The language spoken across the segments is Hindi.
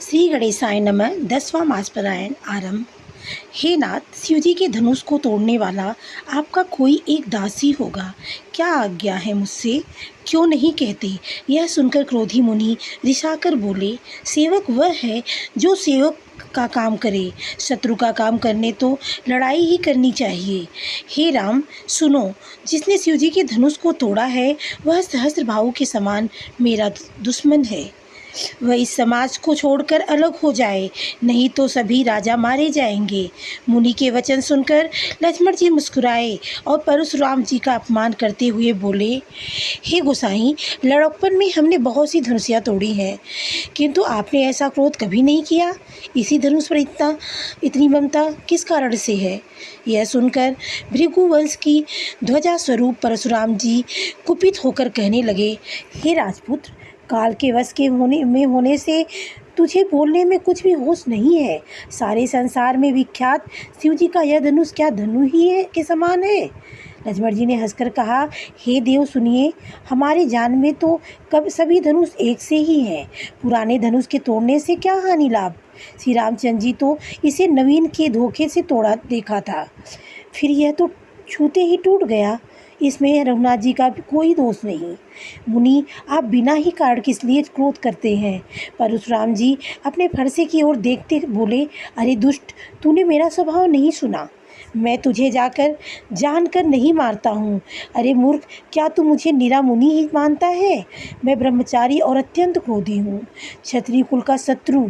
श्री गणेशाय नमः। 10वां मास पारायण आरंभ। हे नाथ, शिवजी के धनुष को तोड़ने वाला आपका कोई एक दासी होगा। क्या आज्ञा है मुझसे, क्यों नहीं कहते? यह सुनकर क्रोधी मुनि रिसाकर बोले, सेवक वह है जो सेवक का काम करे। शत्रु का काम करने तो लड़ाई ही करनी चाहिए। हे राम सुनो, जिसने शिवजी के धनुष को तोड़ा है वह सहस्त्रबाहु के समान मेरा दुश्मन है। वह इस समाज को छोड़कर अलग हो जाए, नहीं तो सभी राजा मारे जाएंगे। मुनि के वचन सुनकर लक्ष्मण जी मुस्कुराए और परशुराम जी का अपमान करते हुए बोले, हे गोसाई, लड़कपन में हमने बहुत सी धनुषियाँ तोड़ी हैं, किंतु आपने ऐसा क्रोध कभी नहीं किया। इसी धनुष पर इतनी ममता किस कारण से है? यह सुनकर भृगुवंश की ध्वजा स्वरूप परशुराम जी कुपित होकर कहने लगे, हे राजपुत्र, काल के वश के होने से तुझे बोलने में कुछ भी होश नहीं है। सारे संसार में विख्यात शिवजी का यह धनुष क्या धनु ही है के समान है? लक्ष्मण जी ने हंसकर कहा, हे देव सुनिए, हमारे जान में तो कब सभी धनुष एक से ही हैं। पुराने धनुष के तोड़ने से क्या हानि लाभ? श्री रामचंद्र जी तो इसे नवीन के धोखे से तोड़ा देखा था, फिर यह तो छूते ही टूट गया। इसमें रघुनाथ जी का भी कोई दोष नहीं। मुनि, आप बिना ही कारण किस लिए क्रोध करते हैं? परशुराम जी अपने फरसे की ओर देखते बोले, अरे दुष्ट, तूने मेरा स्वभाव नहीं सुना। मैं तुझे जानकर नहीं मारता हूँ। अरे मूर्ख, क्या तू मुझे निरा मुनि ही मानता है? मैं ब्रह्मचारी और अत्यंत क्रोधी हूँ। क्षत्रिय कुल का शत्रु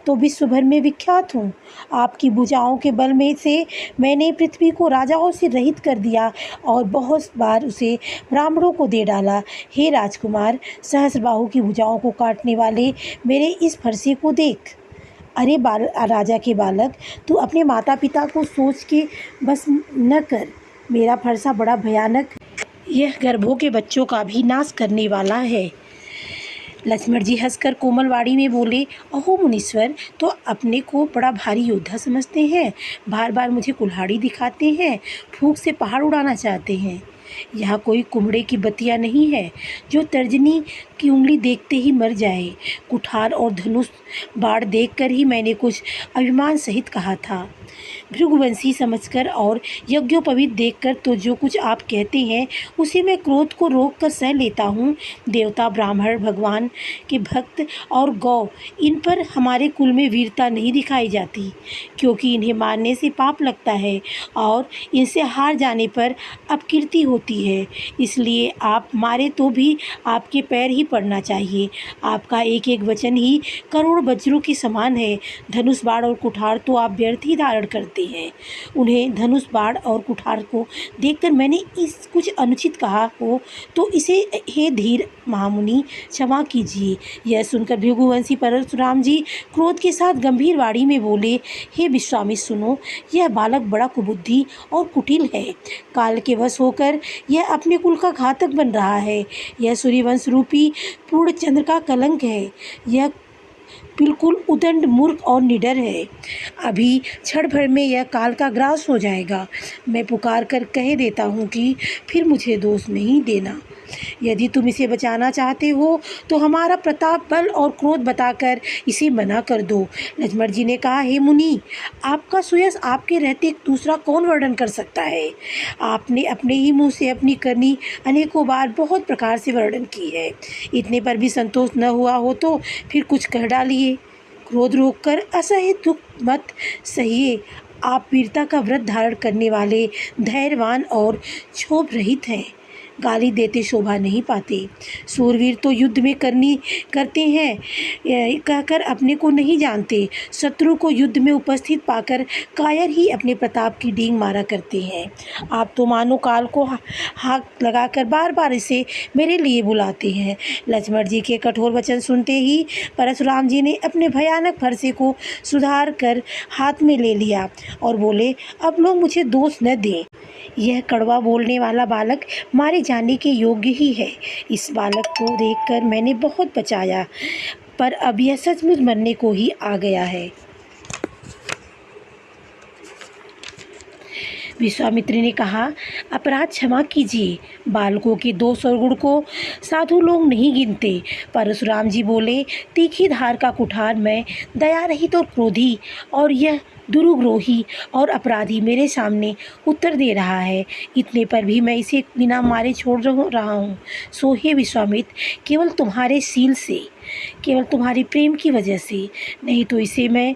तो विश्व भर में विख्यात हूँ। आपकी भुजाओं के बल में से मैंने पृथ्वी को राजाओं से रहित कर दिया और बहुत बार उसे ब्राह्मणों को दे डाला। हे राजकुमार, सहस्त्रबाहु की भुजाओं को काटने वाले मेरे इस फरसे को देख। अरे राजा के बालक, तू अपने माता पिता को सोच के बस न कर। मेरा फरसा बड़ा भयानक, यह गर्भों के बच्चों का भी नाश करने वाला है। लक्ष्मण जी हंसकर कोमलवाड़ी में बोले, अहो मुनीश्वर, तो अपने को बड़ा भारी योद्धा समझते हैं। बार बार मुझे कुल्हाड़ी दिखाते हैं, फूंक से पहाड़ उड़ाना चाहते हैं। यहाँ कोई कुम्हड़े की बतिया नहीं है जो तर्जनी की उंगली देखते ही मर जाए। कुठार और धनुष बाढ़ देखकर ही मैंने कुछ अभिमान सहित कहा था। भृगुवंशी समझकर और यज्ञोपवीत देखकर तो जो कुछ आप कहते हैं उसे मैं क्रोध को रोक कर सह लेता हूँ। देवता, ब्राह्मण, भगवान के भक्त और गौ, इन पर हमारे कुल में वीरता नहीं दिखाई जाती, क्योंकि इन्हें मारने से पाप लगता है और इनसे हार जाने पर अपकीर्ति होती है। इसलिए आप मारे तो भी आपके पैर ही पड़ना चाहिए। आपका एक एक वचन ही करोड़ वज्रों के समान है। धनुष, बाण और कुठार तो आप व्यर्थ ही धारण करते हैं। उन्हें धनुष, बाण और कुठार को देखकर मैंने इस कुछ अनुचित कहा हो तो इसे हे धीर महामुनि क्षमा कीजिए। यह सुनकर भृगुवंशी परशुराम जी क्रोध के साथ गंभीर वाणी में बोले, हे विश्वामित्र सुनो, यह बालक बड़ा कुबुद्धि और कुटिल है। काल के वश होकर यह अपने कुल का घातक बन रहा है। यह सूर्यवंश रूपी पूर्ण चंद्र का कलंक है। यह बिल्कुल उदंड, मूर्ख और निडर है। अभी क्षण भर में यह काल का ग्रास हो जाएगा। मैं पुकार कर कह देता हूँ कि फिर मुझे दोष नहीं देना। यदि तुम इसे बचाना चाहते हो तो हमारा प्रताप, बल और क्रोध बताकर इसे मना कर दो। लक्ष्मण जी ने कहा, हे मुनि, आपका सुयश आपके रहते दूसरा कौन वर्णन कर सकता है? आपने अपने ही मुँह से अपनी करनी अनेकों बार बहुत प्रकार से वर्णन की है। इतने पर भी संतोष न हुआ हो तो फिर कुछ कह डालिए। क्रोध रोककर असह्य दुख मत सहिए। आप वीरता का व्रत धारण करने वाले, धैर्यवान और क्षोभ रहित हैं। गाली देते शोभा नहीं पाते। सूरवीर तो युद्ध में करते हैं कहकर अपने को नहीं जानते। शत्रु को युद्ध में उपस्थित पाकर कायर ही अपने प्रताप की डींग मारा करते हैं। आप तो मानो काल को हाथ लगाकर बार बार इसे मेरे लिए बुलाते हैं। लक्ष्मण जी के कठोर वचन सुनते ही परशुराम जी ने अपने भयानक फरसे को सुधार कर हाथ में ले लिया और बोले, अब लोग मुझे दोष न दें। यह कड़वा बोलने वाला बालक मारे जाने के योग्य ही है। इस बालक को देखकर मैंने बहुत बचाया, पर अब यह सचमुच मरने को ही आ गया है। विश्वामित्र ने कहा, अपराध क्षमा कीजिए, बालकों के दोष और गुण को साधु लोग नहीं गिनते। परशुराम जी बोले, तीखी धार का कुठार मैं, दया रहित और क्रोधी, और यह दुर्ग्रोही और अपराधी मेरे सामने उत्तर दे रहा है। इतने पर भी मैं इसे बिना मारे छोड़ रहा हूँ। सो हे विश्वामित्र, केवल तुम्हारे शील से, केवल तुम्हारे प्रेम की वजह से, नहीं तो इसे मैं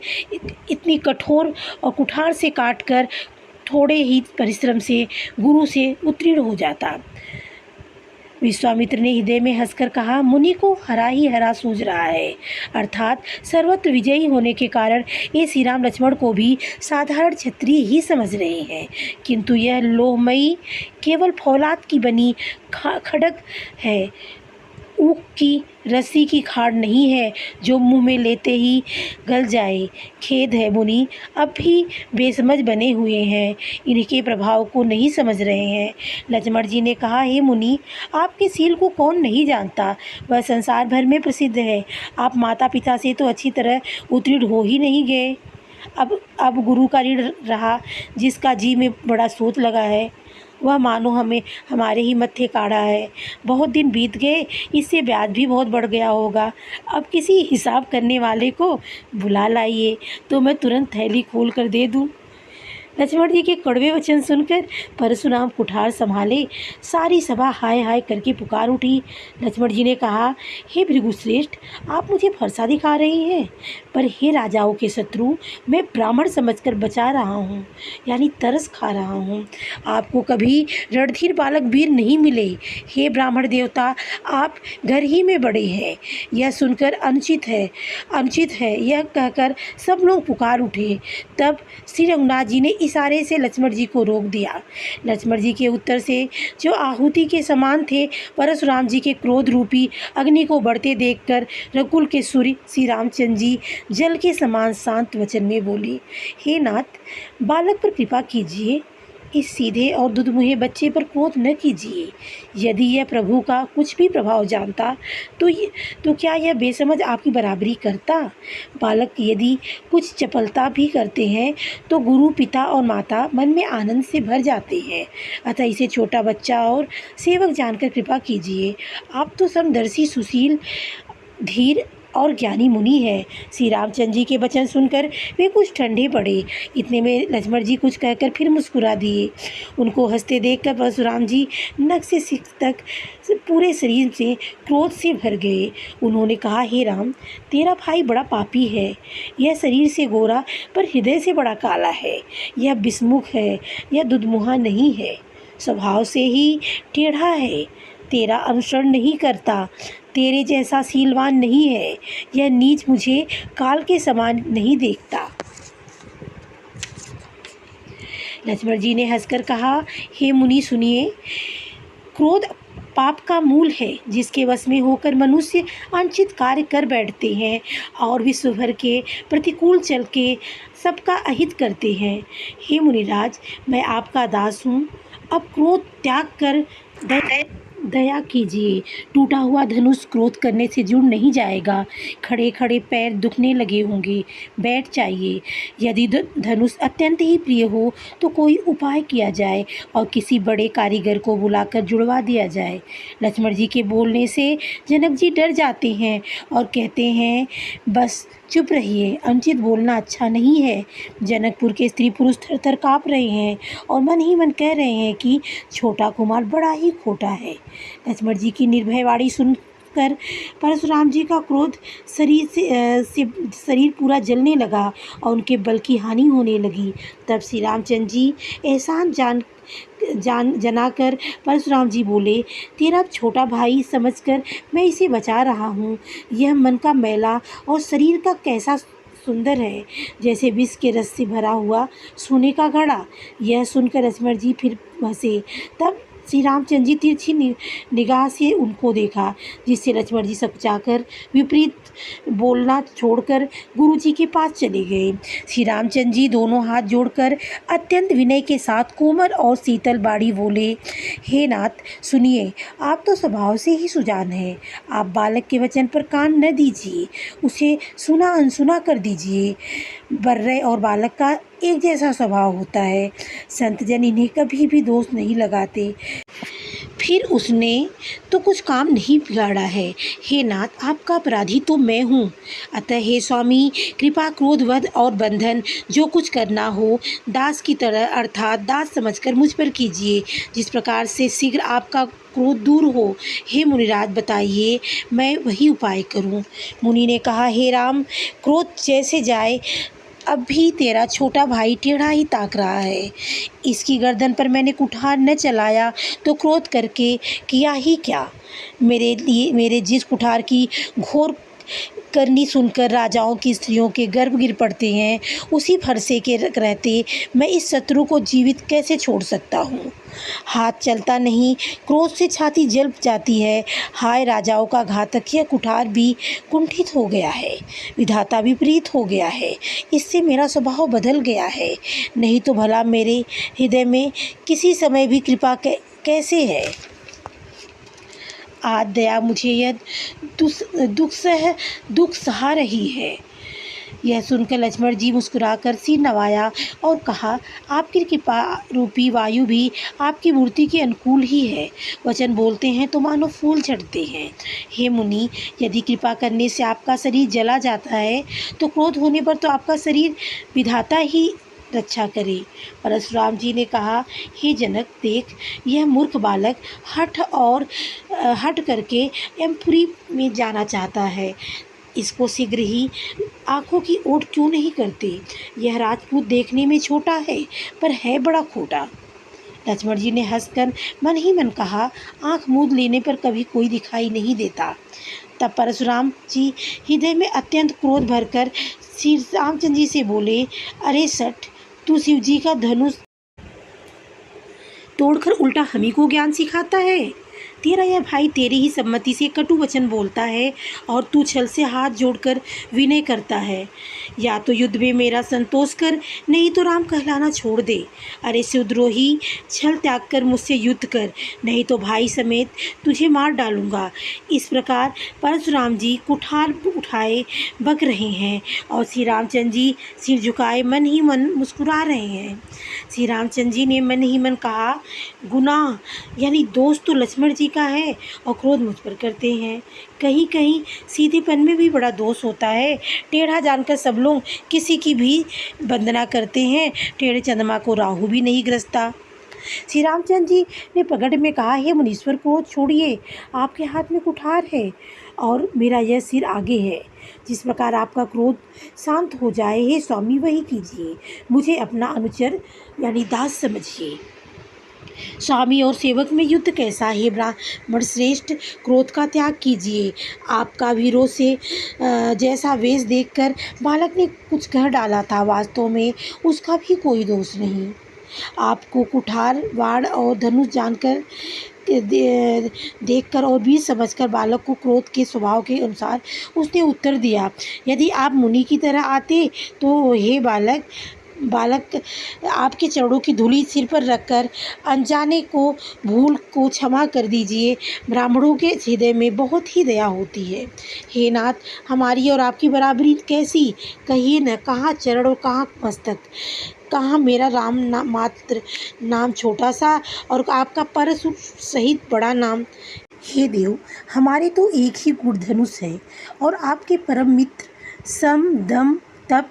इतनी कठोर और कुठार से काट कर थोड़े ही परिश्रम से गुरु से उत्तीर्ण हो जाता। विश्वामित्र ने हृदय में हंसकर कहा, मुनि को हरा ही हरा सूझ रहा है, अर्थात सर्वत्र विजयी होने के कारण ये श्री राम लक्ष्मण को भी साधारण क्षत्रिय ही समझ रहे हैं। किंतु यह लोहमयी केवल फौलाद की बनी खड़ग है, ऊख की रस्सी की खाड़ नहीं है जो मुंह में लेते ही गल जाए। खेद है मुनि, अब भी बेसमझ बने हुए हैं, इनके प्रभाव को नहीं समझ रहे हैं। लक्ष्मण जी ने कहा, हे मुनि, आपके शील को कौन नहीं जानता, वह संसार भर में प्रसिद्ध है। आप माता पिता से तो अच्छी तरह उत्तीर्ण हो ही नहीं गए, अब गुरु का ऋण रहा, जिसका जी में बड़ा सोच लगा है, वह मानो हमें हमारे ही मत्थे काढ़ा है। बहुत दिन बीत गए, इससे ब्याज भी बहुत बढ़ गया होगा। अब किसी हिसाब करने वाले को बुला लाइए तो मैं तुरंत थैली खोल कर दे दूँ। लक्ष्मण जी के कड़वे वचन सुनकर परशुराम कुठार संभाले सारी सभा हाय हाय करके पुकार उठी। लक्ष्मण जी ने कहा, हे भृगुश्रेष्ठ, आप मुझे फरसा दिखा रहे हैं, पर हे राजाओं के शत्रु, मैं ब्राह्मण समझकर बचा रहा हूँ, यानी तरस खा रहा हूँ। आपको कभी रणधीर बालक वीर नहीं मिले। हे ब्राह्मण देवता, आप घर ही में बड़े हैं, यह सुनकर अनुचित है यह कहकर सब लोग पुकार उठे। तब श्री रघुनाथ जी ने इशारे से लक्ष्मण जी को रोक दिया। लक्ष्मण जी के उत्तर से जो आहुति के समान थे, परशुराम जी के क्रोध रूपी अग्नि को बढ़ते देखकर रघुकुल के सूर्य श्री रामचंद्र जी जल के समान शांत वचन में बोली, हे नाथ, बालक पर कृपा कीजिए, इस सीधे और दुधमुहे बच्चे पर क्रोध न कीजिए। यदि यह प्रभु का कुछ भी प्रभाव जानता तो क्या यह बेसमझ आपकी बराबरी करता? बालक यदि कुछ चपलता भी करते हैं तो गुरु, पिता और माता मन में आनंद से भर जाते हैं। अतः इसे छोटा बच्चा और सेवक जानकर कृपा कीजिए। आप तो समदर्शी, सुशील, धीर और ज्ञानी मुनि है। श्री रामचंद्र जी के वचन सुनकर वे कुछ ठंडे पड़े। इतने में लक्ष्मण जी कुछ कहकर फिर मुस्कुरा दिए। उनको हंसते देखकर परशुराम जी नख से सिर तक पूरे शरीर से क्रोध से भर गए। उन्होंने कहा, हे राम, तेरा भाई बड़ा पापी है। यह शरीर से गोरा पर हृदय से बड़ा काला है। यह विस्मुख है, यह दुधमुहा नहीं है, स्वभाव से ही टेढ़ा है, तेरा अनुसरण नहीं करता, तेरे जैसा शीलवान नहीं है, यह नीच मुझे काल के समान नहीं देखता। लक्ष्मण जी ने हंसकर कहा, हे मुनि सुनिए, क्रोध पाप का मूल है, जिसके वश में होकर मनुष्य अनुचित कार्य कर बैठते हैं और विश्व भर के प्रतिकूल चल के सबका अहित करते हैं। हे मुनिराज, मैं आपका दास हूँ, अब क्रोध त्याग कर दया कीजिए। टूटा हुआ धनुष क्रोध करने से जुड़ नहीं जाएगा। खड़े खड़े पैर दुखने लगे होंगे, बैठ जाइए। यदि धनुष अत्यंत ही प्रिय हो तो कोई उपाय किया जाए और किसी बड़े कारीगर को बुलाकर जुड़वा दिया जाए। लक्ष्मण जी के बोलने से जनक जी डर जाते हैं और कहते हैं, बस चुप रहिए, अनुचित बोलना अच्छा नहीं है। जनकपुर के स्त्री पुरुष थर थर काँप रहे हैं और मन ही मन कह रहे हैं कि छोटा कुमार बड़ा ही खोटा है। लक्ष्मण जी की निर्भय वाणी सुनकर परशुराम जी का क्रोध शरीर पूरा जलने लगा और उनके बल की हानि होने लगी। तब श्री रामचंद्र जी एहसान जनाकर परशुराम जी बोले, तेरा छोटा भाई समझकर मैं इसे बचा रहा हूँ। यह मन का मैला और शरीर का कैसा सुंदर है, जैसे विष के रस से भरा हुआ सोने का घड़ा। यह सुनकर लक्ष्मण जी फिर हंसे। तब श्री रामचंद्र जी तिरछी निगाह से उनको देखा, जिससे लक्ष्मण जी सकुचाकर विपरीत बोलना छोड़कर गुरुजी के पास चले गए। श्री रामचंद्र जी दोनों हाथ जोड़कर अत्यंत विनय के साथ कोमल और शीतल बाणी बोले, हे नाथ सुनिए, आप तो स्वभाव से ही सुजान हैं। आप बालक के वचन पर कान न दीजिए, उसे सुना अनसुना कर दीजिए। बर्रे और बालक का एक जैसा स्वभाव होता है। संत जन इन्हें कभी भी दोष नहीं लगाते। फिर उसने तो कुछ काम नहीं बिगाड़ा है। हे नाथ, आपका अपराधी तो मैं हूँ। अतः हे स्वामी, कृपा क्रोध वध और बंधन जो कुछ करना हो दास की तरह अर्थात दास समझकर मुझ पर कीजिए, जिस प्रकार से शीघ्र आपका क्रोध दूर हो। हे मुनिराज, बताइए, मैं वही उपाय करूँ। मुनि ने कहा, हे राम, क्रोध जैसे जाए, अब भी तेरा छोटा भाई टेढ़ा ही ताक रहा है। इसकी गर्दन पर मैंने कुठार न चलाया तो क्रोध करके किया ही क्या। मेरे जिस कुठार की घोर करनी सुनकर राजाओं की स्त्रियों के गर्भ गिर पड़ते हैं, उसी फरसे के रहते मैं इस शत्रु को जीवित कैसे छोड़ सकता हूँ। हाथ चलता नहीं, क्रोध से छाती जल जाती है। हाय राजाओं का घातक, यह कुठार भी कुंठित हो गया है, विधाता विपरीत हो गया है। इससे मेरा स्वभाव बदल गया है, नहीं तो भला मेरे हृदय में किसी समय भी कृपा कैसे है। आज दया मुझे यह दुख सहा रही है। यह सुनकर लक्ष्मण जी मुस्कुराकर सिर नवाया और कहा, आपकी कृपा रूपी वायु भी आपकी मूर्ति के अनुकूल ही है। वचन बोलते हैं तो मानो फूल झड़ते हैं। हे मुनि, यदि कृपा करने से आपका शरीर जला जाता है तो क्रोध होने पर तो आपका शरीर विधाता ही रक्षा करे। परशुराम जी ने कहा, हे जनक, देख, यह मूर्ख बालक हट करके यमपुरी में जाना चाहता है। इसको शीघ्र ही आँखों की ओट क्यों नहीं करते। यह राजपूत देखने में छोटा है पर है बड़ा खोटा। लक्ष्मण जी ने हंसकर मन ही मन कहा, आँख मूंद लेने पर कभी कोई दिखाई नहीं देता। तब परशुराम जी हृदय में अत्यंत क्रोध भरकर श्री रामचंद्र जी से बोले, अरे सठ, तू शिव जी का धनुष तोड़कर उल्टा हमी को ज्ञान सिखाता है। तेरा यह भाई तेरी ही सम्मति से कटु वचन बोलता है और तू छल से हाथ जोड़कर विनय करता है। या तो युद्ध में मेरा संतोष कर, नहीं तो राम कहलाना छोड़ दे। अरे शिवद्रोही, छल त्याग कर मुझसे युद्ध कर, नहीं तो भाई समेत तुझे मार डालूंगा। इस प्रकार परशुराम जी कुठार उठाए बक रहे हैं और श्री रामचंद्र जी सिर झुकाए मन ही मन मुस्कुरा रहे हैं। श्री रामचंद्र जी ने मन ही मन कहा, गुनाह यानी दोष तो लक्ष्मण जी का है और क्रोध मुझ पर करते हैं। कहीं कहीं सीधेपन में भी बड़ा दोष होता है। टेढ़ा जानकर सब लोग किसी की भी वंदना करते हैं। टेढ़े चंद्रमा को राहु भी नहीं ग्रसता। श्री रामचंद्र जी ने प्रगट में कहा, हे मुनीश्वर, क्रोध छोड़िए, आपके हाथ में कुठार है और मेरा यह सिर आगे है। जिस प्रकार आपका क्रोध शांत हो जाए, हे स्वामी, वही कीजिए। मुझे अपना अनुचर यानी दास समझिए। स्वामी और सेवक में युद्ध कैसा है। ब्राह्मण श्रेष्ठ, क्रोध का त्याग कीजिए। आपका वीरों से जैसा वेश देखकर बालक ने कुछ कह डाला था, वास्तव में उसका भी कोई दोष नहीं। आपको कुठार, वाड़ और धनुष जानकर देखकर और भी समझकर बालक को क्रोध के स्वभाव के अनुसार उसने उत्तर दिया, यदि आप मुनि की तरह आते तो हे बालक आपके चरणों की धूली सिर पर रखकर अनजाने को भूल को क्षमा कर दीजिए। ब्राह्मणों के हृदय में बहुत ही दया होती है। हे नाथ, हमारी और आपकी बराबरी कैसी, कहिए न। कहाँ चरण और कहाँ मस्तक, कहाँ मेरा मात्र नाम छोटा सा और आपका परशु सहित बड़ा नाम। हे देव, हमारे तो एक ही गुण धनुष है और आपके परम मित्र सम, दम, तप,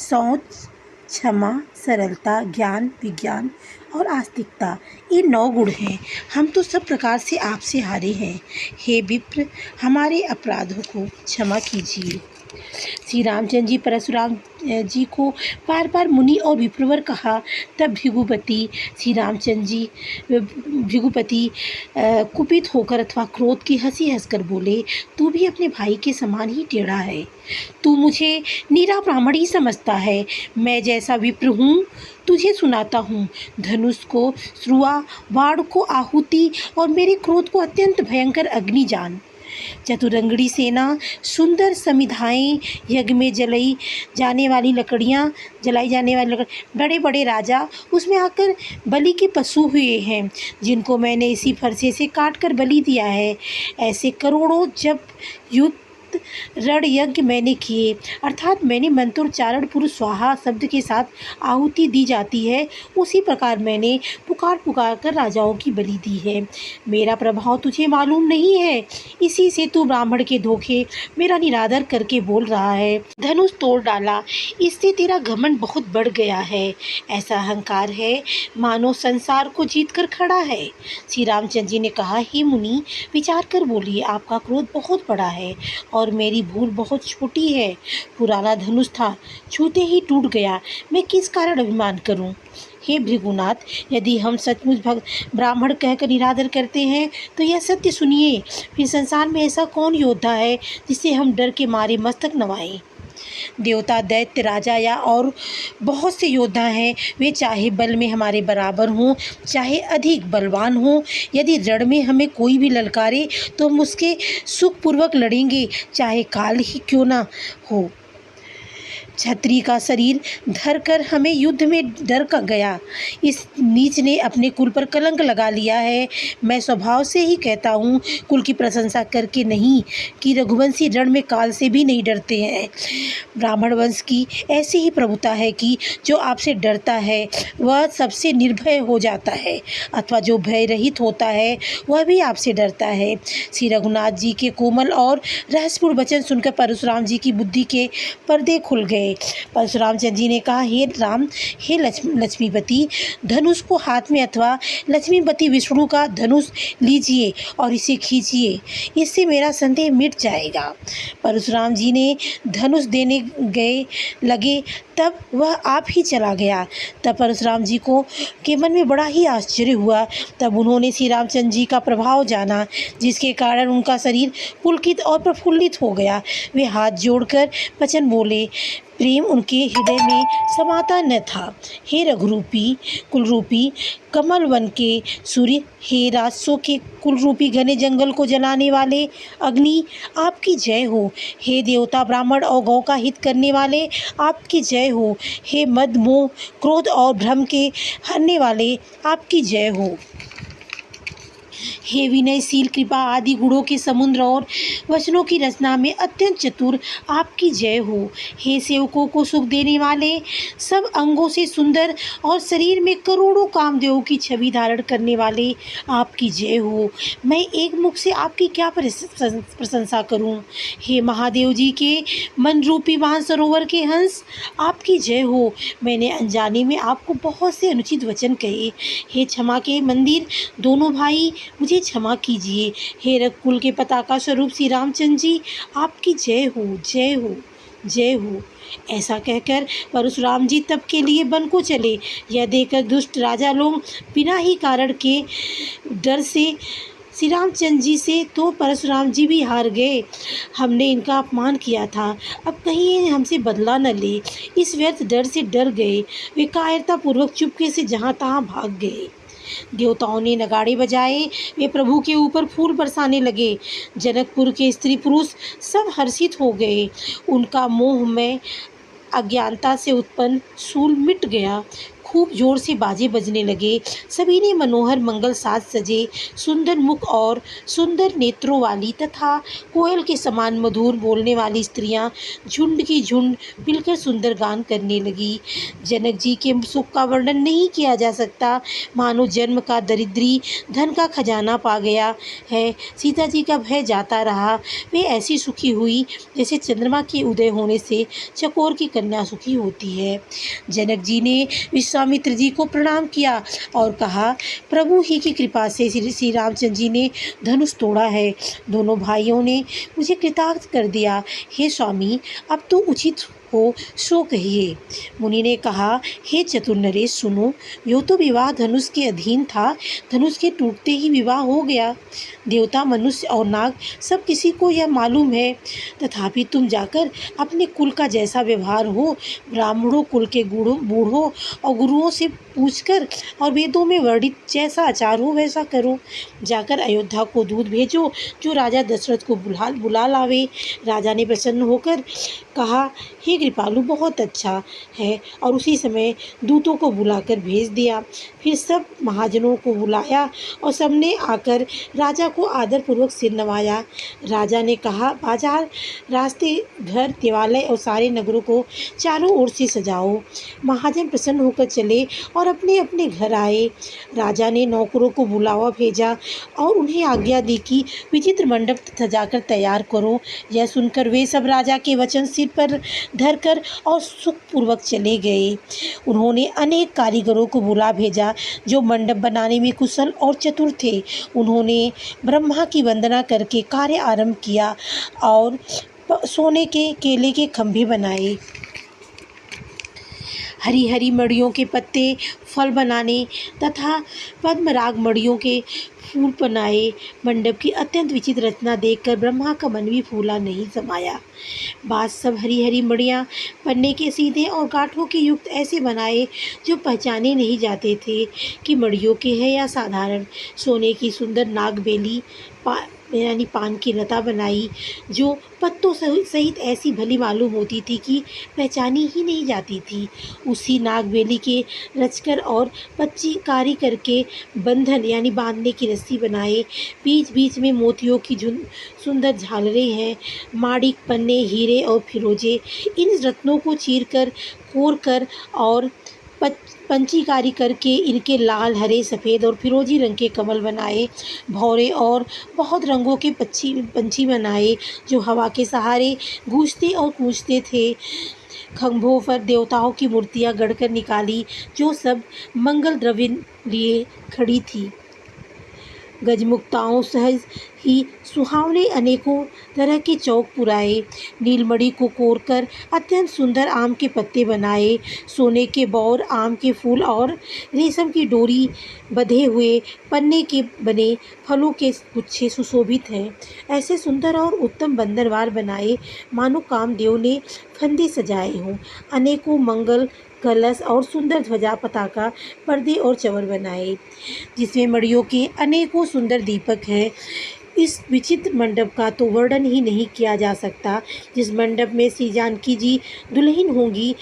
शौच, क्षमा, सरलता, ज्ञान, विज्ञान और आस्तिकता, ये 9 गुण हैं। हम तो सब प्रकार से आपसे हारे हैं। हे विप्र, हमारे अपराधों को क्षमा कीजिए। श्री रामचंद्र जी परशुराम जी को बार बार मुनि और विप्रवर कहा। तब भृगुपति कुपित होकर अथवा क्रोध की हंसी हंसकर बोले, तू भी अपने भाई के समान ही टेढ़ा है। तू मुझे नीरा ब्राह्मण ही समझता है। मैं जैसा विप्र हूँ तुझे सुनाता हूँ। धनुष को श्रुआ, बाण को आहुति और मेरे क्रोध को अत्यंत भयंकर अग्नि जान। चतुरंगड़ी सेना, सुंदर समिधाएं, यज्ञ में जलाई जाने वाली लकड़ियाँ, बड़े बड़े राजा उसमें आकर बलि के पशु हुए हैं, जिनको मैंने इसी फरसे से काट कर बलि दिया है। ऐसे करोड़ों जब युद्ध रण यज्ञ मैंने किए, अर्थात मैंने मंत्रोच्चारण पुरुष स्वाहा शब्द के साथ आहुति दी जाती है, उसी प्रकार मैंने पुकार कर राजाओं की बलि दी है। मेरा प्रभाव तुझे मालूम नहीं है, इसी से तू ब्राह्मण के धोखे मेरा निरादर करके बोल रहा है। धनुष तोड़ डाला, इससे तेरा घमंड बहुत बढ़ गया है। ऐसा अहंकार है मानो संसार को जीत कर खड़ा है। श्री रामचंद्र जी ने कहा, हे मुनि, विचार कर बोलिए, आपका क्रोध बहुत बड़ा है और मेरी भूल बहुत छोटी है। पुराना धनुष था, छूते ही टूट गया, मैं किस कारण अभिमान करूं? हे भृगुनाथ, यदि हम सचमुच ब्राह्मण कहकर निरादर करते हैं तो यह सत्य सुनिए। फिर संसार में ऐसा कौन योद्धा है जिसे हम डर के मारे मस्तक नवाएं? देवता, दैत्य, राजा या और बहुत से योद्धा हैं, वे चाहे बल में हमारे बराबर हों, चाहे अधिक बलवान हों। यदि रण में हमें कोई भी ललकारे तो हम उसके सुखपूर्वक लड़ेंगे, चाहे काल ही क्यों ना हो। छत्री का शरीर धरकर हमें युद्ध में डर का गया। इस नीच ने अपने कुल पर कलंक लगा लिया है। मैं स्वभाव से ही कहता हूँ, कुल की प्रशंसा करके नहीं, कि रघुवंशी रण में काल से भी नहीं डरते हैं। ब्राह्मण वंश की ऐसी ही प्रभुता है कि जो आपसे डरता है वह सबसे निर्भय हो जाता है, अथवा जो भय रहित होता है वह भी आपसे डरता है। श्री रघुनाथ जी के कोमल और रहस्यपूर्ण वचन सुनकर परशुराम जी की बुद्धि के पर्दे खुल गए। परशुराम चंद्र जी ने कहा, हे राम, हे लक्ष्मीपति, धनुष को हाथ में अथवा लक्ष्मीपति विष्णु का धनुष लीजिए और इसे खींचिए, इससे मेरा संदेह मिट जाएगा। परशुराम जी ने धनुष देने लगे तब वह आप ही चला गया। तब परशुराम जी को के मन में बड़ा ही आश्चर्य हुआ। तब उन्होंने श्री रामचंद्र जी का प्रभाव जाना, जिसके कारण उनका शरीर पुलकित और प्रफुल्लित हो गया। वे हाथ जोड़कर वचन बोले, प्रेम उनके हृदय में समाता न था। हे रघुरूपी कुलरूपी कमल वन के सूर्य, हे राजसों के कुलरूपी घने जंगल को जलाने वाले अग्नि, आपकी जय हो। हे देवता, ब्राह्मण और गौ का हित करने वाले, आपकी जय हो। हे मद, मोह, क्रोध और भ्रम के हरने वाले, आपकी जय हो। हे विनयशील, कृपा आदि गुणों के समुद्र और वचनों की रचना में अत्यंत चतुर, आपकी जय हो। हे सेवकों को सुख देने वाले, सब अंगों से सुंदर और शरीर में करोड़ों कामदेवों की छवि धारण करने वाले, आपकी जय हो। मैं एक मुख से आपकी क्या प्रशंसा करूं। हे महादेव जी के मन रूपी मानसरोवर के हंस, आपकी जय हो। मैंने अनजाने में आपको बहुत से अनुचित वचन कहे। हे क्षमा के मंदिर, दोनों भाई, मुझे क्षमा कीजिए। हे रघुकुल के पताका स्वरूप श्री रामचंद्र जी, आपकी जय हो, जय हो, जय हो। ऐसा कहकर परशुराम जी तब के लिए वन को चले। यह देखकर दुष्ट राजा लोग बिना ही कारण के डर से श्री रामचंद्र जी से तो परशुराम जी भी हार गए। हमने इनका अपमान किया था, अब कहीं ये हमसे बदला न ले, इस व्यर्थ डर से डर गए। वे कायरतापूर्वक चुपके से जहाँ तहाँ भाग गए। देवताओं ने नगाड़े बजाए, वे प्रभु के ऊपर फूल बरसाने लगे। जनकपुर के स्त्री पुरुष सब हर्षित हो गए। उनका मोह में अज्ञानता से उत्पन्न शूल मिट गया। खूब जोर से बाजे बजने लगे। सभी ने मनोहर मंगल साज सजे, सुंदर मुख और सुंदर नेत्रों वाली तथा कोयल के समान मधुर बोलने वाली स्त्रियां झुंड की झुंड मिलकर सुंदर गान करने लगी। जनक जी के सुख का वर्णन नहीं किया जा सकता, मानो जन्म का दरिद्री धन का खजाना पा गया है। सीता जी का भय जाता रहा। वे ऐसी सुखी हुई जैसे चंद्रमा के उदय होने से चकोर की कन्या सुखी होती है। जनक जी ने विश्वास विश्वामित्र जी को प्रणाम किया और कहा, प्रभु ही की कृपा से श्री रामचंद्र जी ने धनुष तोड़ा है। दोनों भाइयों ने मुझे कृतार्थ कर दिया। हे स्वामी, अब तो उचित हो सो कहिए। मुनि ने कहा, हे चतुर नरेश, सुनो, यो तो विवाह धनुष के अधीन था। धनुष के टूटते ही विवाह हो गया। देवता, मनुष्य और नाग सब किसी को यह मालूम है। तथापि तुम जाकर अपने कुल का जैसा व्यवहार हो, ब्राह्मणों कुल के बूढ़ों और गुरुओं से पूछकर और वेदों में वर्णित जैसा आचार हो वैसा करो। जाकर अयोध्या को दूत भेजो जो राजा दशरथ को बुला लावे। राजा ने प्रसन्न होकर कहा, हे कृपालु, बहुत अच्छा है, और उसी समय दूतों को बुलाकर भेज दिया। फिर सब महाजनों को बुलाया और सबने आकर राजा को आदरपूर्वक सिर नवाया। राजा ने कहा, बाजार, रास्ते, घर, देवालय और सारे नगरों को चारों ओर से सजाओ। महाजन प्रसन्न होकर चले और अपने अपने घर आए। राजा ने नौकरों को बुलावा भेजा और उन्हें आज्ञा दी कि विचित्र मंडप सजाकर तैयार करो। यह सुनकर वे सब राजा के वचन सिर पर धरकर और सुखपूर्वक चले गए। उन्होंने अनेक कारीगरों को बुला भेजा जो मंडप बनाने में कुशल और चतुर थे। उन्होंने ब्रह्मा की वंदना करके कार्य आरंभ किया और सोने के केले के खंभे बनाए। हरी हरी मड़ियों के पत्ते फल बनाने तथा पद्मराग मड़ियों के फूल बनाए। मंडप की अत्यंत विचित्र रचना देखकर ब्रह्मा का मन भी फूला नहीं समाया। बाद सब हरी हरी मड़ियाँ पन्ने के सीधे और गांठों के युक्त ऐसे बनाए जो पहचाने नहीं जाते थे कि मड़ियों के हैं या साधारण। सोने की सुंदर नागबेली यानी पान की लता बनाई जो पत्तों सहित ऐसी भली मालूम होती थी कि पहचानी ही नहीं जाती थी। उसी नागबेली के रचकर और पच्चीकारी करके बंधन यानी बांधने की रस्सी बनाए। बीच बीच में मोतियों की सुंदर झालरें हैं। माणिक, पन्ने, हीरे और फिरोजे इन रत्नों को चीरकर, कोरकर और पंचीकारी करके इनके लाल, हरे, सफ़ेद और फिरोजी रंग के कमल बनाए। भौरे और बहुत रंगों के पंछी बनाए जो हवा के सहारे गूंजते और कूजते थे। खंभों पर देवताओं की मूर्तियां गढ़कर निकाली जो सब मंगल द्रव्य लिए खड़ी थी। गजमुक्ताओं सहज ही सुहावने अनेकों तरह के चौक पुराए। नीलमणि को कोरकर अत्यंत सुंदर आम के पत्ते बनाए। सोने के बौर, आम के फूल और रेशम की डोरी बंधे हुए पन्ने के बने फलों के गुच्छे सुशोभित हैं। ऐसे सुंदर और उत्तम बंधनवार बनाए मानो कामदेव ने फंदे सजाए हों। अनेकों मंगल कलश और सुंदर ध्वजा, पताका, पर्दे और चंवर बनाए जिसमें मड़ियों के अनेकों सुंदर दीपक हैं। इस विचित्र मंडप का तो वर्णन ही नहीं किया जा सकता। जिस मंडप में श्री जानकी जी दुल्हन होंगी,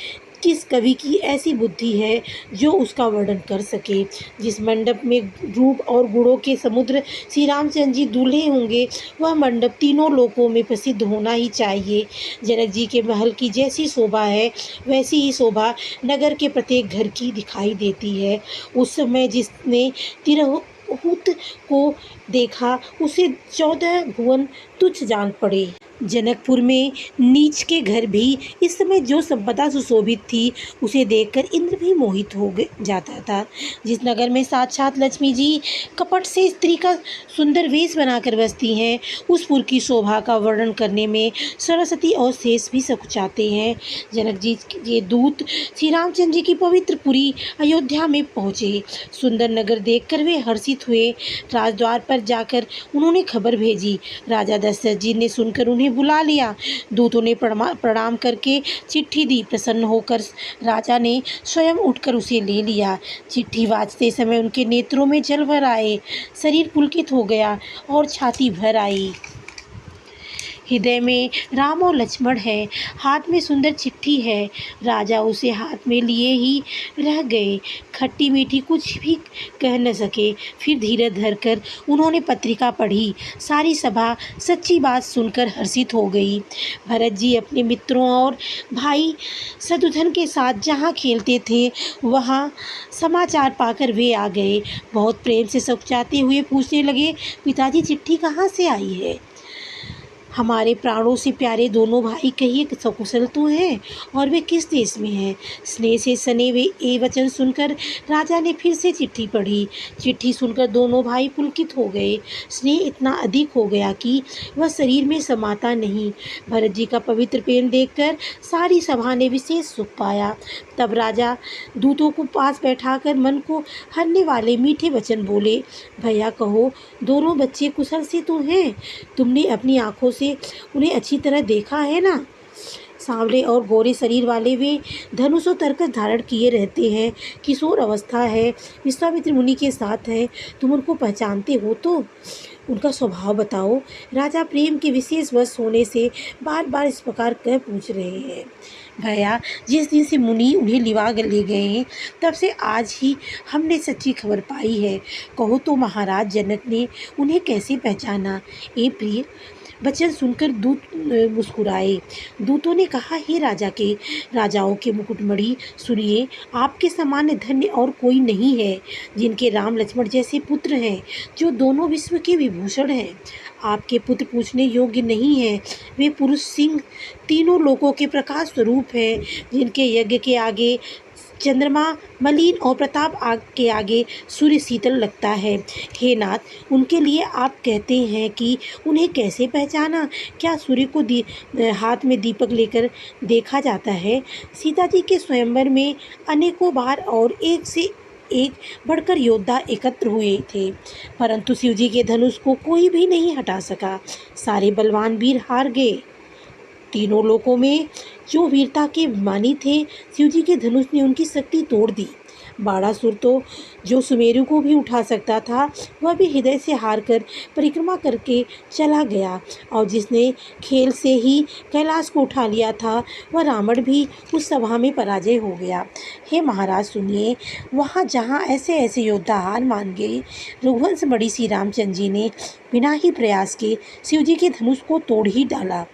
किस कवि की ऐसी बुद्धि है जो उसका वर्णन कर सके। जिस मंडप में रूप और गुणों के समुद्र श्री रामचंद्र जी दूल्हे होंगे, वह मंडप तीनों लोकों में प्रसिद्ध होना ही चाहिए। जनक जी के महल की जैसी शोभा है, वैसी ही शोभा नगर के प्रत्येक घर की दिखाई देती है। उस समय जिसने तिरहुत को देखा, उसे 14 भुवन तुच्छ जान पड़े। जनकपुर में नीच के घर भी इस समय जो संपदा सुशोभित थी, उसे देखकर इंद्र भी मोहित हो जाता था। जिस नगर में साक्षात लक्ष्मी जी कपट से स्त्री का सुंदर वेश बनाकर बसती हैं, उस पुर की शोभा का वर्णन करने में सरस्वती और शेष भी सकुचाते हैं। जनक जी के दूत श्री रामचंद्र जी की पवित्र पुरी अयोध्या में पहुँचे। सुंदर नगर देखकर वे हर्षित हुए। राजद्वार पर जाकर उन्होंने खबर भेजी। राजा दशरथ जी ने सुनकर उन्हें बुला लिया। दूतों ने प्रणाम करके चिट्ठी दी। प्रसन्न होकर राजा ने स्वयं उठकर उसे ले लिया। चिट्ठी वाचते समय उनके नेत्रों में जल भर आए, शरीर पुलकित हो गया और छाती भर आई। हृदय में राम और लक्ष्मण है, हाथ में सुंदर चिट्ठी है। राजा उसे हाथ में लिए ही रह गए, खट्टी मीठी कुछ भी कह न सके। फिर धीरज धरकर उन्होंने पत्रिका पढ़ी। सारी सभा सच्ची बात सुनकर हर्षित हो गई। भरत जी अपने मित्रों और भाई शत्रुघ्न के साथ जहाँ खेलते थे, वहाँ समाचार पाकर वे आ गए। बहुत प्रेम से सकुचाते हुए पूछने लगे, पिताजी चिट्ठी कहाँ से आई है? हमारे प्राणों से प्यारे दोनों भाई कहिए सकुशल तो हैं, और वे किस देश में हैं। स्नेह से सने वे ये वचन सुनकर राजा ने फिर से चिट्ठी पढ़ी। चिट्ठी सुनकर दोनों भाई पुलकित हो गए। स्नेह इतना अधिक हो गया कि वह शरीर में समाता नहीं। भरत जी का पवित्र प्रेम देखकर सारी सभा ने विशेष सुख पाया। तब राजा दूतों को पास बैठाकर मन को हरने वाले मीठे वचन बोले। भैया कहो, दोनों बच्चे कुशल से तो हैं? तुमने अपनी आंखों से उन्हें अच्छी तरह देखा है ना? सांवले और गोरे शरीर वाले वे धनुष और तरकस धारण किए रहते हैं। किशोर अवस्था है, विश्वामित्र मुनि के साथ है। तुम उनको पहचानते हो तो? उनका स्वभाव बताओ। राजा प्रेम के विशेष वश होने से बार बार इस प्रकार कह पूछ रहे हैं। भैया, जिस दिन से मुनि उन्हें लिवा ले गए हैं, तब से आज ही हमने सच्ची खबर पाई है। कहो तो महाराज जनक ने उन्हें कैसे पहचाना? ए प्रिय, वचन सुनकर दूत मुस्कुराए। दूतों ने कहा, हे राजाओं के मुकुटमणि, सुनिए, आपके समान धन्य और कोई नहीं है, जिनके राम लक्ष्मण जैसे पुत्र हैं, जो दोनों विश्व के विभूषण हैं। आपके पुत्र पूछने योग्य नहीं है। वे पुरुष सिंह तीनों लोकों के प्रकाश स्वरूप हैं, जिनके यज्ञ के आगे चंद्रमा मलिन और प्रताप आग के आगे सूर्य शीतल लगता है। हे नाथ, उनके लिए आप कहते हैं कि उन्हें कैसे पहचाना? क्या सूर्य को हाथ में दीपक लेकर देखा जाता है? सीता जी के स्वयंवर में अनेकों बार और एक से एक बढ़कर योद्धा एकत्र हुए थे, परंतु शिव जी के धनुष को कोई भी नहीं हटा सका। सारे बलवान वीर हार गए। तीनों लोकों में जो वीरता के अभिमानी थे, शिवजी के धनुष ने उनकी शक्ति तोड़ दी। बाणासुर तो जो सुमेरु को भी उठा सकता था, वह भी हृदय से हार कर परिक्रमा करके चला गया, और जिसने खेल से ही कैलाश को उठा लिया था, वह रावण भी उस सभा में पराजय हो गया। हे महाराज सुनिए, वहाँ जहाँ ऐसे ऐसे योद्धा हार मान गए, रघुवंश मणि श्री रामचंद्र जी ने बिना ही प्रयास के शिवजी के धनुष को तोड़ ही डाला,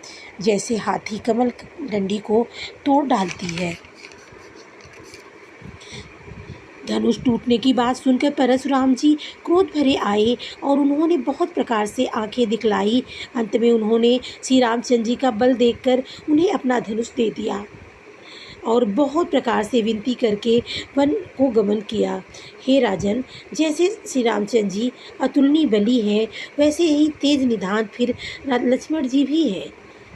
जैसे हाथी कमल डंडी को तोड़ डालती है। धनुष टूटने की बात सुनकर परशुराम जी क्रोध भरे आए और उन्होंने बहुत प्रकार से आंखें दिखलाई। अंत में उन्होंने श्री रामचंद्र जी का बल देखकर उन्हें अपना धनुष दे दिया और बहुत प्रकार से विनती करके वन को गमन किया। हे राजन, जैसे श्री रामचंद्र जी अतुलनीय बली हैं, वैसे ही तेज निधान फिर लक्ष्मण जी भी हैं,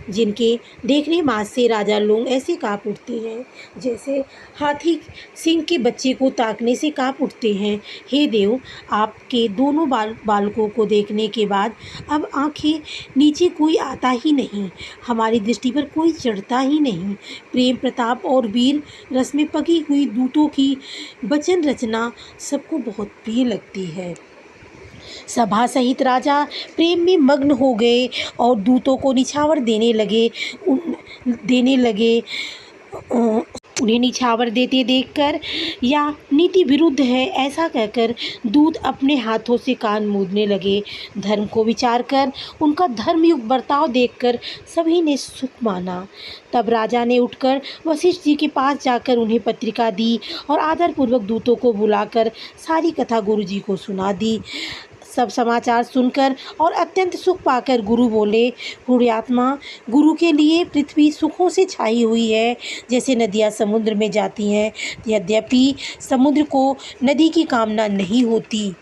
जिनके देखने मात्र से राजा लोग ऐसे काँप उठते हैं जैसे हाथी सिंह के बच्चे को ताकने से काँप उठते हैं। हे देव, आपके दोनों बालकों को देखने के बाद अब आंखें नीचे कोई आता ही नहीं, हमारी दृष्टि पर कोई चढ़ता ही नहीं। प्रेम प्रताप और वीर रस में पकी हुई दूतों की वचन रचना सबको बहुत प्रिय लगती है। सभा सहित राजा प्रेम में मग्न हो गए और दूतों को निछावर देने लगे। उन्हें निछावर देते देखकर या नीति विरुद्ध है ऐसा कहकर दूत अपने हाथों से कान मूंदने लगे। धर्म को विचार कर उनका धर्मयुक्त बर्ताव देखकर सभी ने सुख माना। तब राजा ने उठकर वशिष्ठ जी के पास जाकर उन्हें पत्रिका दी और आदरपूर्वक दूतों को बुलाकर सारी कथा गुरु जी को सुना दी। सब समाचार सुनकर और अत्यंत सुख पाकर गुरु बोले, पुण्यात्मा, गुरु के लिए पृथ्वी सुखों से छाई हुई है, जैसे नदियाँ समुद्र में जाती हैं। यद्यपि समुद्र को नदी की कामना नहीं होती,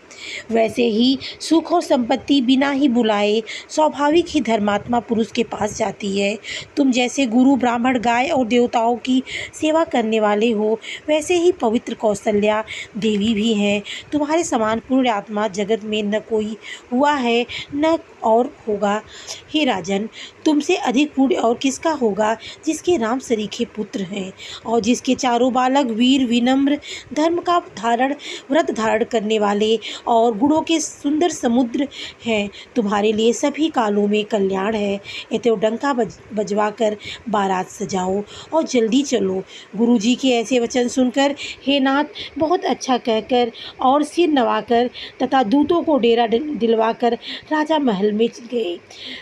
वैसे ही सुख और संपत्ति बिना ही बुलाए स्वाभाविक ही धर्मात्मा पुरुष के पास जाती है। तुम जैसे गुरु ब्राह्मण गाय और देवताओं की सेवा करने वाले हो, वैसे ही पवित्र कौशल्या देवी भी हैं। तुम्हारे समान पुण्य आत्मा जगत में न कोई हुआ है न और होगा। हे राजन, तुमसे अधिक पुण्य और किसका होगा, जिसके राम सरीखे पुत्र हैं और जिसके चारों बालक वीर विनम्र धर्म का व्रत धारण करने वाले और गुणों के सुंदर समुद्र हैं। तुम्हारे लिए सभी कालों में कल्याण है। इतो डंका बजवा कर बारात सजाओ और जल्दी चलो। गुरु जी के ऐसे वचन सुनकर हे नाथ बहुत अच्छा कहकर और सिर नवाकर तथा दूतों को डेरा दिलवाकर राजा महल में गए।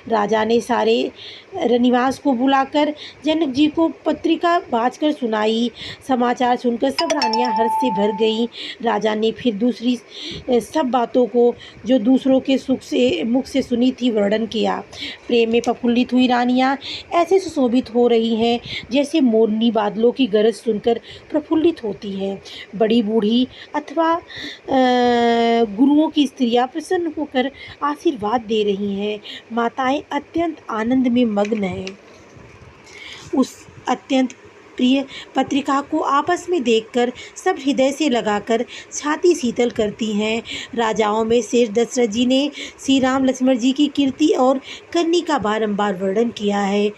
राजा ने सारे रनिवास को बुलाकर जनक जी को पत्रिका बाँचकर सुनाई। समाचार सुनकर सब रानियां हर्ष से भर गईं। राजा ने फिर दूसरी सब बातों को जो दूसरों के मुख से सुनी थी वर्णन किया। प्रेम में प्रफुल्लित हुई रानियां ऐसे सुशोभित हो रही हैं जैसे मोरनी बादलों की गरज सुनकर प्रफुल्लित होती हैं। बड़ी बूढ़ी अथवा गुरुओं की स्त्रियां प्रसन्न होकर आशीर्वाद दे रही हैं। माताएं अत्यंत आनंद में मग्न हैं। उस अत्यंत प्रिय पत्रिका को आपस में देखकर सब हृदय से लगाकर छाती शीतल करती हैं। राजाओं में शेष दशरथ जी ने श्री राम लक्ष्मण जी की कीर्ति और करनी का बारंबार वर्णन किया है।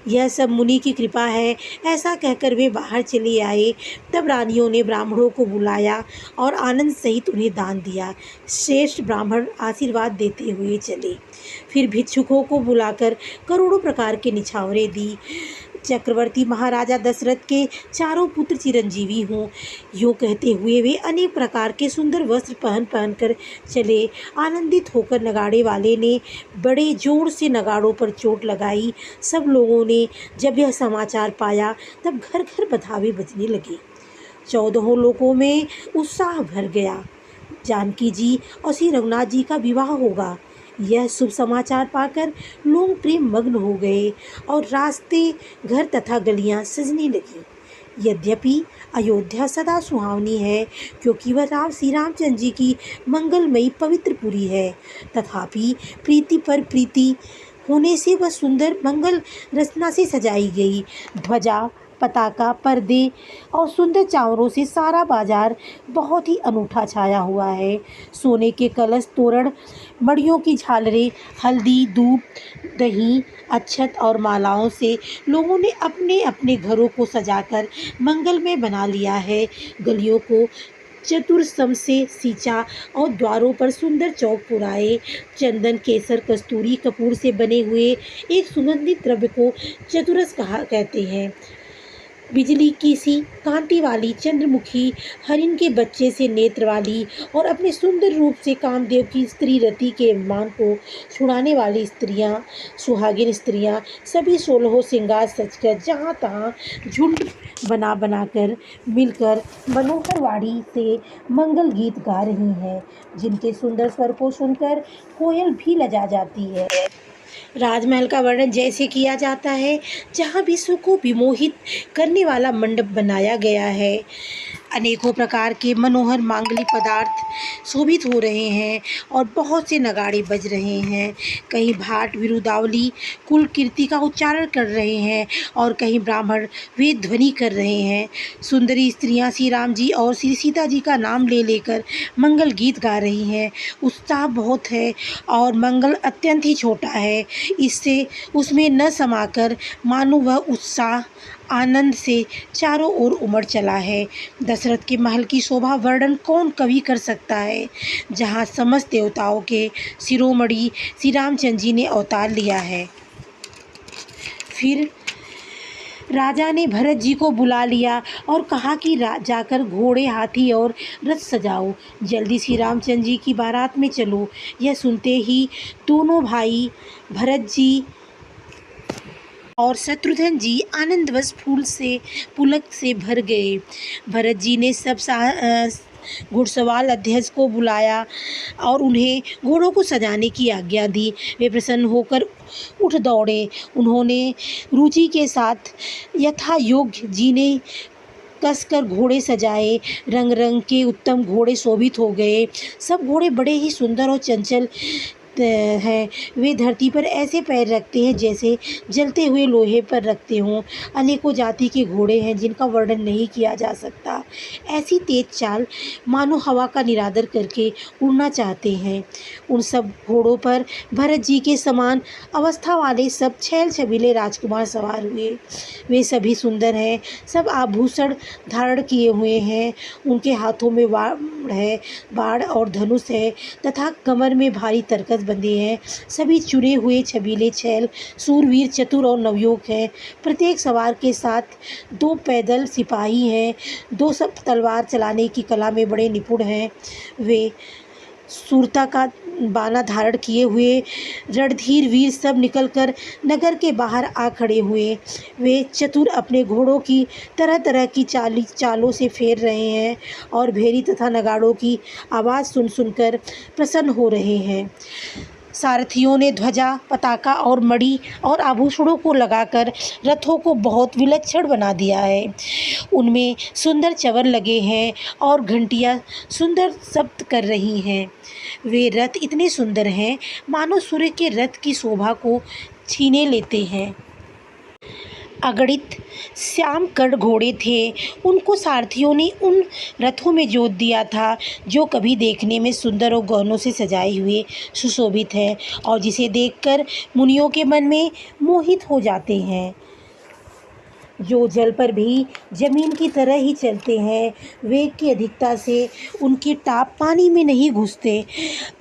यह सब मुनि की कृपा है, ऐसा कहकर वे बाहर चले आए। तब रानियों ने ब्राह्मणों को बुलाया और आनंद सहित उन्हें दान दिया। श्रेष्ठ ब्राह्मण आशीर्वाद देते हुए चले। फिर भिक्षुकों को बुलाकर करोड़ों प्रकार के निछावरें दी। चक्रवर्ती महाराजा दशरथ के चारों पुत्र चिरंजीवी हों, यूँ कहते हुए वे अनेक प्रकार के सुंदर वस्त्र पहन कर चले। आनंदित होकर नगाड़े वाले ने बड़े जोर से नगाड़ों पर चोट लगाई। सब लोगों ने जब यह समाचार पाया तब घर घर बधावे बजने लगे। 14 लोकों में उत्साह भर गया। जानकी जी और श्री रघुनाथ जी का विवाह होगा, यह शुभ समाचार पाकर लोग प्रेम मग्न हो गए और रास्ते, घर तथा गलियां सजने लगी। यद्यपि अयोध्या सदा सुहावनी है क्योंकि वह श्री रामचंद्र जी की मंगलमयी पवित्र पुरी है, तथापि प्रीति पर प्रीति होने से वह सुंदर मंगल रचना से सजाई गई। ध्वजा, पताका, पर्दे और सुंदर चावरों से सारा बाजार बहुत ही अनूठा छाया हुआ है। सोने के कलश, तोरण, मड़ियों की झालरें, हल्दी, धूप, दही, अक्षत और मालाओं से लोगों ने अपने अपने घरों को सजाकर मंगलमय बना लिया है। गलियों को चतुरसम से सींचा और द्वारों पर सुंदर चौक पुराए। चंदन, केसर, कस्तूरी, कपूर से बने हुए एक सुगंधित द्रव्य को चतुरस कहते हैं। बिजली की सी कांति वाली चंद्रमुखी, हरिण के बच्चे से नेत्र वाली और अपने सुंदर रूप से कामदेव की स्त्री रति के मान को छुड़ाने वाली स्त्रियां, सुहागिन स्त्रियां सभी 16 श्रृंगार सजकर जहां तहां झुंड बना कर मिलकर मनोहर वाणी से मंगल गीत गा रही हैं, जिनके सुंदर स्वर को सुनकर कोयल भी लजा जाती है। राजमहल का वर्णन जैसे किया जाता है, जहाँ विश्व को विमोहित करने वाला मंडप बनाया गया है। अनेकों प्रकार के मनोहर मांगलिक पदार्थ शोभित हो रहे हैं और बहुत से नगाड़े बज रहे हैं। कहीं भाट विरुदावली कुल कीर्ति का उच्चारण कर रहे हैं और कहीं ब्राह्मण वेद ध्वनि कर रहे हैं। सुंदरी स्त्रियां श्री राम जी और श्री सीता जी का नाम ले लेकर मंगल गीत गा रही हैं। उत्साह बहुत है और मंगल अत्यंत ही छोटा है, इससे उसमें न समाकर मानो वह उत्साह आनंद से चारों ओर उमड़ चला है। दशरथ के महल की शोभा वर्णन कौन कवि कर सकता है, जहाँ समस्त देवताओं के शिरोमणि श्री रामचंद्र जी ने अवतार लिया है। फिर राजा ने भरत जी को बुला लिया और कहा कि जाकर घोड़े, हाथी और रथ सजाओ, जल्दी श्री रामचंद्र जी की बारात में चलो। यह सुनते ही दोनों भाई भरत जी और शत्रुघ्न जी आनंदवश पुलक से भर गए। भरत जी ने सब घुड़सवार अध्यक्ष को बुलाया और उन्हें घोड़ों को सजाने की आज्ञा दी। वे प्रसन्न होकर उठ दौड़े। उन्होंने रुचि के साथ यथा योग्य जी ने कसकर घोड़े सजाए। रंग रंग के उत्तम घोड़े शोभित हो गए। सब घोड़े बड़े ही सुंदर और चंचल हैं। वे धरती पर ऐसे पैर रखते हैं जैसे जलते हुए लोहे पर रखते हों। अनेकों जाति के घोड़े हैं जिनका वर्णन नहीं किया जा सकता। ऐसी तेज चाल मानो हवा का निरादर करके उड़ना चाहते हैं। उन सब घोड़ों पर भरत जी के समान अवस्था वाले सब छैल छबीले राजकुमार सवार हुए। वे सभी सुंदर हैं, सब आभूषण धारण किए हुए हैं। उनके हाथों में बाण और धनुष है तथा कमर में भारी तरकस बंधे हैं। सभी चुने हुए छबीले छैल, सूरवीर, चतुर और नवयुवक हैं। प्रत्येक सवार के साथ 2 पैदल सिपाही हैं। 2 सब तलवार चलाने की कला में बड़े निपुण हैं। वे सूरता का बाना धारण किए हुए रणधीर वीर सब निकलकर नगर के बाहर आ खड़े हुए। वे चतुर अपने घोड़ों की तरह तरह की चालों से फेर रहे हैं और भेरी तथा नगाड़ों की आवाज़ सुन सुनकर प्रसन्न हो रहे हैं। सारथियों ने ध्वजा, पताका और मणि और आभूषणों को लगाकर रथों को बहुत विलक्षण बना दिया है। उनमें सुंदर चवर लगे हैं और घंटियां सुंदर शब्द कर रही हैं। वे रथ इतने सुंदर हैं मानो सूर्य के रथ की शोभा को छीने लेते हैं। अगणित श्याम कर्ण घोड़े थे। उनको सारथियों ने उन रथों में जोत दिया था जो कभी देखने में सुंदर और गहनों से सजाए हुए सुशोभित है और जिसे देखकर मुनियों के मन में मोहित हो जाते हैं। जो जल पर भी जमीन की तरह ही चलते हैं। वेग की अधिकता से उनके टाप पानी में नहीं घुसते।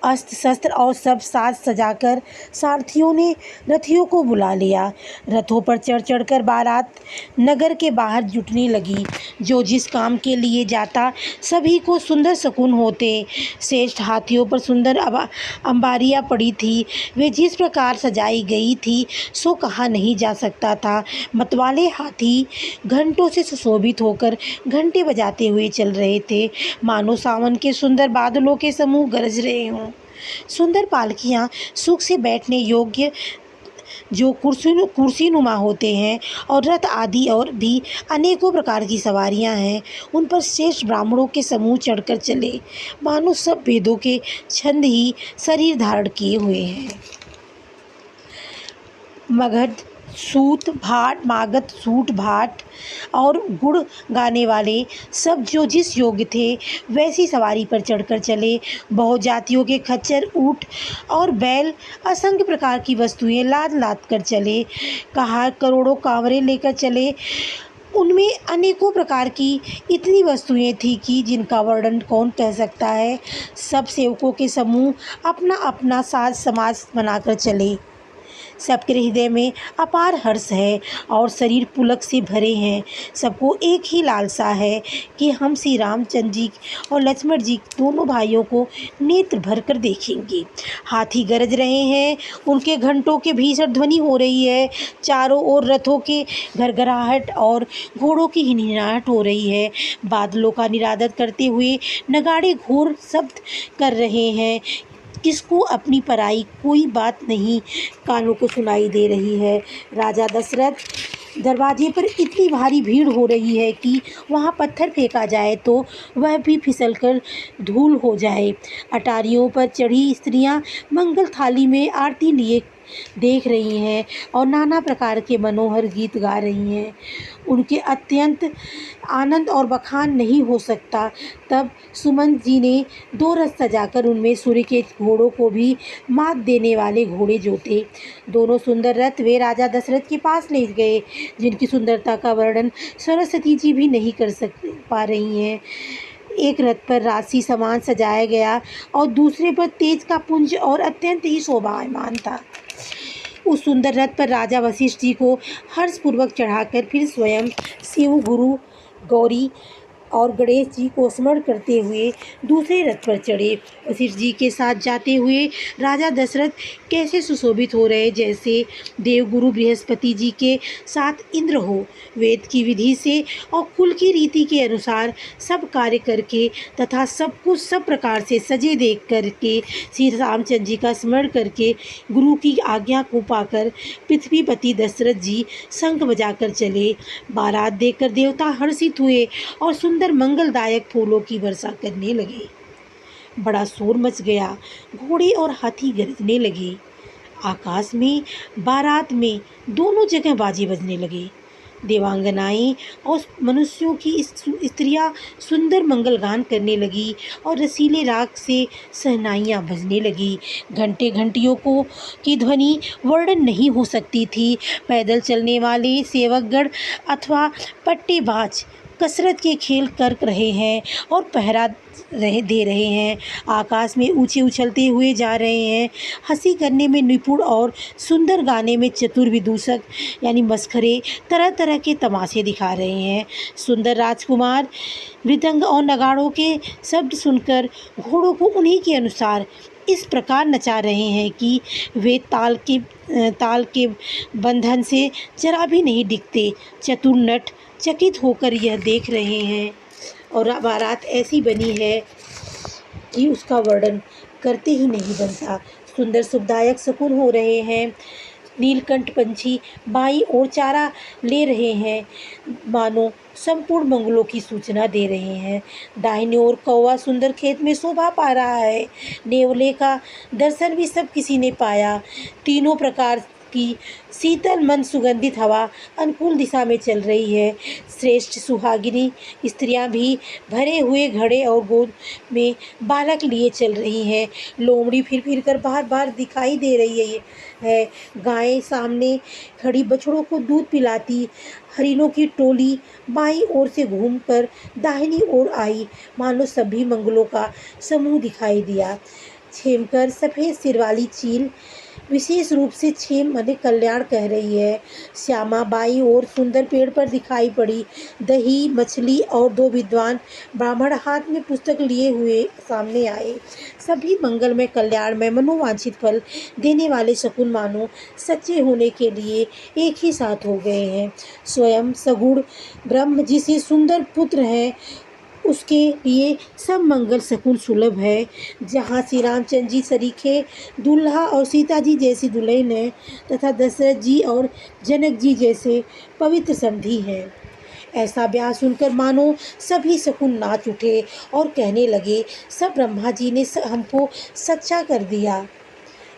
अस्त्र शस्त्र और सब साज सजाकर सारथियों ने रथियों को बुला लिया। रथों पर चढ़ चढ़कर बारात नगर के बाहर जुटने लगी। जो जिस काम के लिए जाता सभी को सुंदर शकुन होते। श्रेष्ठ हाथियों पर सुंदर अंबारियां पड़ी थी। वे जिस प्रकार सजाई गई थी सो कहा नहीं जा सकता था। मतवाले हाथी घंटों से सुशोभित होकर घंटे बजाते हुए चल रहे थे, मानो सावन के सुंदर बादलों के समूह गरज रहे हों। सुंदर पालकियां सुख से बैठने योग्य जो कुर्सीनुमा होते हैं और रथ आदि और भी अनेकों प्रकार की सवारियां हैं, उन पर श्रेष्ठ ब्राह्मणों के समूह चढ़कर चले, मानो सब वेदों के छंद ही शरीर धारण किए हुए हैं। मागध सूट भाट और गुण गाने वाले सब जो जिस योग्य थे वैसी सवारी पर चढ़कर चले। बहुत जातियों के खच्चर, ऊंट और बैल, असंख्य प्रकार की वस्तुएं लाद लाद कर चले। कहार करोड़ों कांवरे लेकर चले। उनमें अनेकों प्रकार की इतनी वस्तुएं थी कि जिनका वर्णन कौन कह सकता है। सब सेवकों के समूह अपना अपना साज समाज बनाकर चले। सबके हृदय में अपार हर्ष है और शरीर पुलक से भरे हैं। सबको एक ही लालसा है कि हम श्री रामचंद्र जी और लक्ष्मण जी दोनों भाइयों को नेत्र भर कर देखेंगे। हाथी गरज रहे हैं, उनके घंटों के भीषण ध्वनि हो रही है। चारों ओर रथों के घरघराहट और घोड़ों की हिनहिनाहट हो रही है। बादलों का निरादर करते हुए नगाड़े घोर शब्द कर रहे हैं। किसको अपनी पराई कोई बात नहीं कानों को सुनाई दे रही है। राजा दशरथ दरवाजे पर इतनी भारी भीड़ हो रही है कि वहाँ पत्थर फेंका जाए तो वह भी फिसलकर धूल हो जाए। अटारियों पर चढ़ी स्त्रियाँ मंगल थाली में आरती लिए देख रही हैं और नाना प्रकार के मनोहर गीत गा रही हैं। उनके अत्यंत आनंद और बखान नहीं हो सकता। तब सुमंत जी ने 2 रथ सजाकर उनमें सूर्य के घोड़ों को भी मात देने वाले घोड़े जोते। दोनों सुंदर रथ वे राजा दशरथ के पास ले गए, जिनकी सुंदरता का वर्णन सरस्वती जी भी नहीं कर पा रही हैं। एक रथ पर राशि सामान सजाया गया और दूसरे पर तेज का पुंज और अत्यंत ही शोभायमान था। उस सुंदर रथ पर राजा वशिष्ठ जी को हर्षपूर्वक चढ़ाकर फिर स्वयं शिव, गुरु, गौरी और गणेश जी को स्मरण करते हुए दूसरे रथ पर चढ़े। वशिष्ठ जी के साथ जाते हुए राजा दशरथ कैसे सुशोभित हो रहे, जैसे देवगुरु बृहस्पति जी के साथ इंद्र हो। वेद की विधि से और कुल की रीति के अनुसार सब कार्य करके तथा सब कुछ सब प्रकार से सजे देख करके श्री रामचंद्र जी का स्मरण करके गुरु की आज्ञा को पाकर पृथ्वीपति दशरथ जी शंख बजाकर चले। बारात देखकर देवता हर्षित हुए और सुंदर मंगलदायक फूलों की वर्षा करने लगे। बड़ा शोर मच गया, घोड़े और हाथी गरजने लगे। आकाश में, बारात में, दोनों जगह बाजे बजने लगे। देवांगनाएं और मनुष्यों की स्त्रियां सुंदर मंगलगान करने लगी और रसीले राग से सहनाइयाँ बजने लगी। घंटे घंटियों की ध्वनि वर्णन नहीं हो सकती थी। पैदल चलने वाले सेवकगण अथवा पट्टेबाज कसरत के खेल कर रहे हैं और पहरा दे रहे हैं। आकाश में ऊंचे उछलते हुए जा रहे हैं। हंसी करने में निपुण और सुंदर गाने में चतुर विदूषक यानी मस्खरे तरह तरह के तमाशे दिखा रहे हैं। सुंदर राजकुमार मृदंग और नगाड़ों के शब्द सुनकर घोड़ों को उन्हीं के अनुसार इस प्रकार नचा रहे हैं कि वे ताल के बंधन से जरा भी नहीं डिगते। चतुर नट चकित होकर यह देख रहे हैं और बारात ऐसी बनी है कि उसका वर्णन करते ही नहीं बनता। सुंदर सुखदायक सुकून हो रहे हैं। नीलकंठ पंछी बाई और चारा ले रहे हैं, मानो संपूर्ण मंगलों की सूचना दे रहे हैं। दाहिनी ओर कौवा सुंदर खेत में शोभा पा रहा है। नेवले का दर्शन भी सब किसी ने पाया। तीनों प्रकार की शीतल मन सुगंधित हवा अनुकूल दिशा में चल रही है। श्रेष्ठ सुहागिनी स्त्रियां भी भरे हुए घड़े और गोद में बालक लिए चल रही हैं। लोमड़ी फिर फिर कर बार बार दिखाई दे रही है। गायें सामने खड़ी बछड़ों को दूध पिलाती। हरिनों की टोली बाईं ओर से घूमकर दाहिनी ओर आई, मानो सभी मंगलों का समूह दिखाई दिया। छेमकर सफ़ेद सिर वाली चील विशेष रूप से छेम मने कल्याण कह रही है। श्यामा बाईं ओर सुंदर पेड़ पर दिखाई पड़ी। दही मछली और दो विद्वान ब्राह्मण हाथ में पुस्तक लिए हुए सामने आए। सभी मंगल में कल्याण में मनोवांछित फल देने वाले शकुन मानो सच्चे होने के लिए एक ही साथ हो गए हैं। स्वयं सगुण ब्रह्म जिसे सुंदर पुत्र है, उसके लिए सब मंगल शकुन सुलभ है। जहाँ श्री रामचंद्र जी सरीखे दूल्हा और सीता जी जैसी दुल्हन है, तथा दशरथ जी और जनक जी जैसे पवित्र समधी हैं। ऐसा ब्याह सुनकर मानो सभी शकुन नाच उठे और कहने लगे, सब ब्रह्मा जी ने हमको सच्चा कर दिया।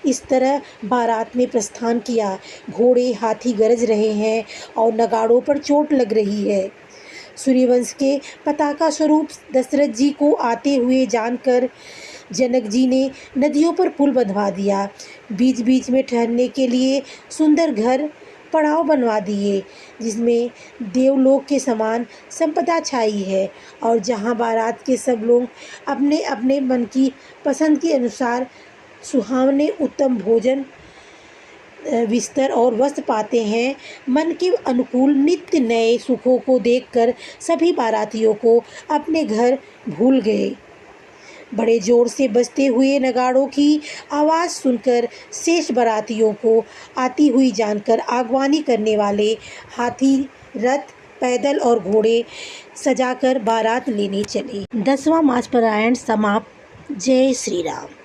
इस तरह बारात ने प्रस्थान किया। घोड़े हाथी गरज रहे हैं और नगाड़ों पर चोट लग रही है। सूर्यवंश के पताका स्वरूप दशरथ जी को आते हुए जानकर जनक जी ने नदियों पर पुल बंधवा दिया। बीच बीच में ठहरने के लिए सुंदर घर पड़ाव बनवा दिए, जिसमें देवलोक के समान संपदा छाई है और जहां बारात के सब लोग अपने अपने मन की पसंद के अनुसार सुहावने उत्तम भोजन बिस्तर और वस्त्र पाते हैं। मन के अनुकूल नित्य नए सुखों को देखकर सभी बारातियों को अपने घर भूल गए। बड़े जोर से बजते हुए नगाड़ों की आवाज़ सुनकर शेष बारातियों को आती हुई जानकर आगवानी करने वाले हाथी, रथ, पैदल और घोड़े सजाकर बारात लेने चले। 10वां मास पारायण समाप्त। जय श्री राम।